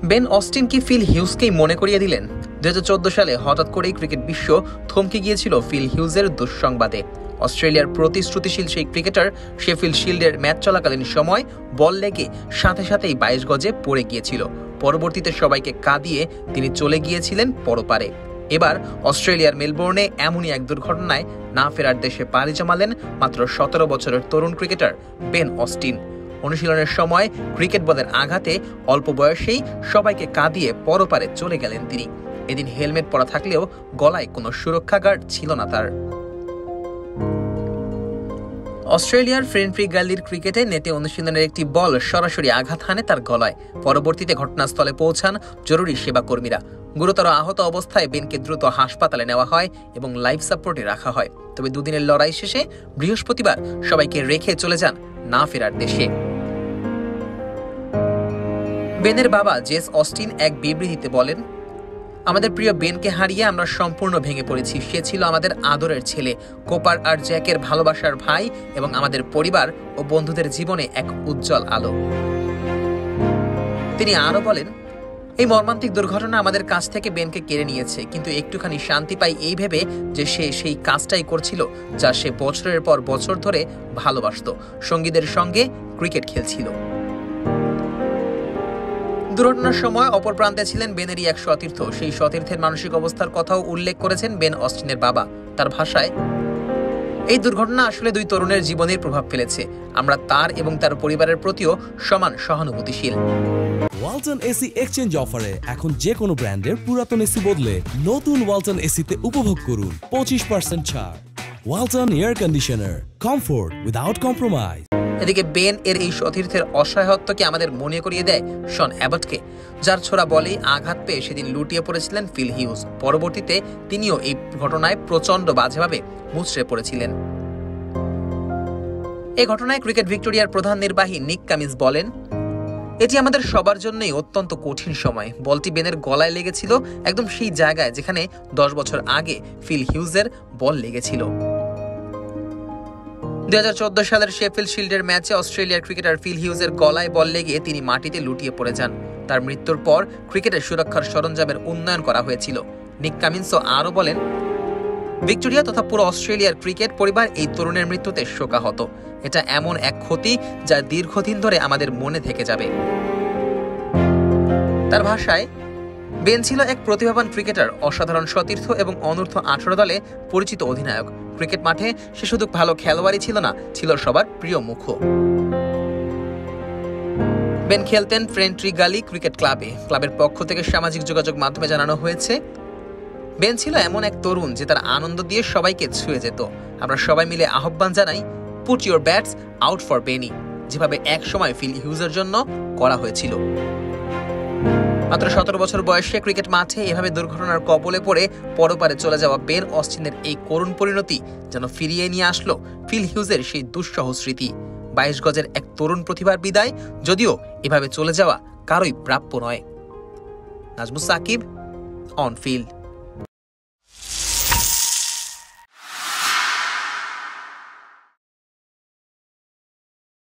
Ben Austin কি feel হিউজকেই মনে করিয়ে দিলেন? 2014 সালে হঠাৎ করেই ক্রিকেট বিশ্ব থমকে গিয়েছিল ফিল হিউজের দুঃসংবাদে। অস্ট্রেলিয়ার প্রতিশ্রুতিশীল সেই ক্রিকেটার শেফিল্ড শিল্ডের ম্যাচ চলাকালীন সময় বল লেগে সাথে সাথেই 22 গজে পড়ে গিয়েছিল। পরবর্তীতে সবাইকে কাঁদিয়ে তিনি চলে গিয়েছিলেন পরপারে। এবার অস্ট্রেলিয়ার মেলবোর্নে এমনই এক দুর্ঘটনায় না ফেরার দেশে পাড়ি জমালেন মাত্র 17 বছরের তরুণ ক্রিকেটার বেন অস্টিন। অনুশীলনের সময় ক্রিকেট বলের আঘাতে অল্প বয়সেই সবাইকে কাঁদিয়ে পরপারে চলে গেলেন তিনি। এদিন হেলমেট পরা থাকলেও গলায় কোনো সুরক্ষা গার্ড ছিল না তার। অস্ট্রেলিয়ার ফ্রেন্ডলি গ্যালির ক্রিকেটে নেটে অনুশীলনের একটি বল সরাসরি আঘাত হানে তার গলায়। পরবর্তীতে ঘটনাস্থলে পৌঁছান জরুরি সেবা কর্মীরা। গুরুতর আহত অবস্থায় বেনকে দ্রুত হাসপাতালে নেওয়া হয় এবং লাইফ সাপোর্টে রাখা হয়। তবে দুদিনের লড়াই শেষে বৃহস্পতিবার সবাইকে রেখে চলে যান না ফেরার দেশে। বেনের বাবা জেস অস্টিন এক বিবৃতিতে বলেন, আমাদের প্রিয় বেনকে হারিয়ে আমরা সম্পূর্ণ ভেঙে পড়েছি। সে ছিল আমাদের আদরের ছেলে, কোপার আর জ্যাকের ভালোবাসার ভাই এবং আমাদের পরিবার ও বন্ধুদের জীবনে এক উজ্জ্বল আলো। তিনি আরো বলেন, এই মর্মান্তিক দুর্ঘটনা আমাদের কাছ থেকে বেনকে কেড়ে নিয়েছে, কিন্তু একটুখানি শান্তি পাই এই ভেবে যে সে সেই কাজটাই করছিল যা সে বছরের পর বছর ধরে ভালোবাসত, সঙ্গীদের সঙ্গে ক্রিকেট খেলছিল। দুর্ঘটনার সময় অপর প্রান্তে ছিলেন বেনেরই এক সতীর্থ। সেই সতীর্থের মানসিক অবস্থার কথাও উল্লেখ করেছেন বেন অস্টিনের বাবা। তার ভাষায়, এই দুর্ঘটনা আসলে দুই তরুণের জীবনের প্রভাব ফেলেছে। আমরা তার এবং তার পরিবারের প্রতিও সমান সহানুভূতিশীল। ওয়ালটন এসি এক্সচেঞ্জ অফারে এখন যে কোনো ব্র্যান্ডের পুরাতন এসি বদলে নতুন ওয়ালটন এসিতে উপভোগ করুন 25% ছাড়। Walton air conditioner, comfort without compromise. এদিকে বেন এর এই সতীর্থের অসহায়ত্বকে আমাদের মনে করিয়ে দেয় শন অ্যাবটকে, যার ছোড়া বলেই আঘাত পেয়ে সেদিন লুটিয়ে পড়েছিলেন ফিল হিউজ। পরবর্তীতে তিনিও এই ঘটনায় প্রচন্ড বাজেভাবে মুচড়ে পড়েছিলেন। এই ঘটনায় ক্রিকেট ভিক্টোরিয়ার প্রধান নির্বাহী নিক কামিন্স বলেন, এটি আমাদের সবার জন্যই অত্যন্ত কঠিন সময়। বলটি বেনের গলায় লেগেছিল একদম সেই জায়গায় যেখানে 10 বছর আগে ফিল হিউজের বল লেগেছিল। 2014 সালের শেফিল্ড শিল্ডের ম্যাচে অস্ট্রেলিয়ার ক্রিকেটার ফিল হিউজের গলায় বল লেগে তিনি মাটিতে লুটিয়ে পড়ে যান। তার মৃত্যুর পর ক্রিকেটের সুরক্ষার সরঞ্জামের উন্নয়ন করা হয়েছিল। নিক কামিন্সও আরও বলেন, ভিক্টোরিয়া তথা পুরো অস্ট্রেলিয়ার ক্রিকেট পরিবার এই তরুণের মৃত্যুতে শোকাহত। এটা এমন এক ক্ষতি যা দীর্ঘদিন ধরে আমাদের মনে থেকে যাবে। তার ভাষায়, বেন ছিল এক প্রতিভাবান ক্রিকেটার, অসাধারণ সতীর্থ এবং অনূর্ধ্ব 18 দলে পরিচিত অধিনায়ক। ক্রিকেট মাঠে সে শুধু ভালো খেলোয়াড়ই ছিল না, ছিল সবার প্রিয় মুখ। বেন খেলতেন ফ্রেন্ডলি গ্যালি ক্রিকেট ক্লাবে। ক্লাবের পক্ষ থেকে সামাজিক যোগাযোগ মাধ্যমে জানানো হয়েছে, বেন ছিল এমন এক তরুণ যে তার আনন্দ দিয়ে সবাইকে ছুঁয়ে যেত। আমরা সবাই মিলে আহ্বান জানাই, put your bats out for Benny, যেভাবে এক সময় ফিল হিউজের জন্য করা হয়েছিল। মাত্র 17 বছর বয়সে ক্রিকেট মাঠে এভাবে দুর্ঘটনার কবলে পড়ে পরপারে চলে যাওয়া বেন অস্টিনের এই করুণ পরিণতি যেন ফিরিয়ে নিয়ে আসলো ফিল হিউজের সেই দুঃসহ স্মৃতি। 22 গজের এক তরুণ প্রতিভার বিদায় যদিও এভাবে চলে যাওয়া কারোই প্রাপ্য নয়। Najmus Sakib, on field.